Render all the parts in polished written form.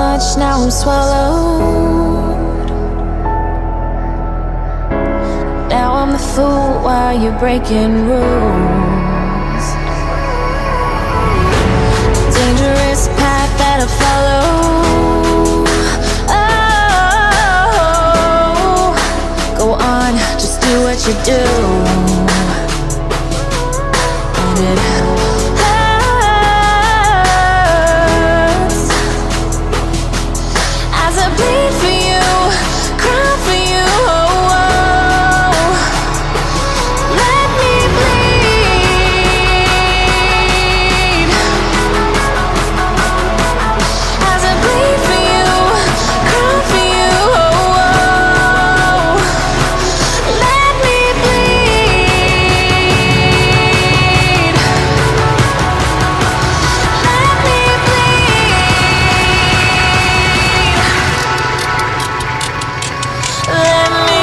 much, now I'm swallowed. Now I'm the fool while you're breaking rules. Dangerous path that I follow. Oh, go on, just do what you do. And it hurts as I bleed for you, cry for you. Oh, oh. Let me bleed as I bleed for you, cry for you. Oh, oh. Let me bleed. Let me bleed. Let me.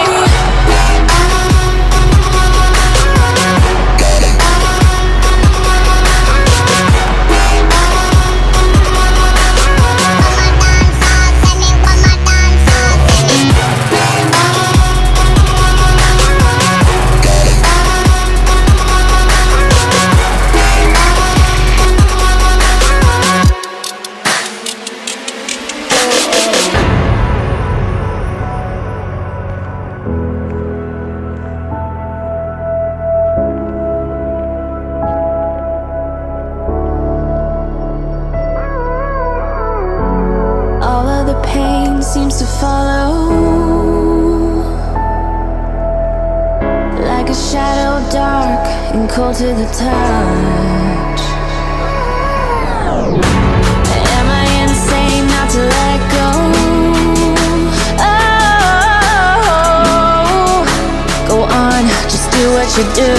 All of the pain seems to follow, like a shadow, dark and cold to the touch. Am I insane not to let go? Oh, go on, just do what you do.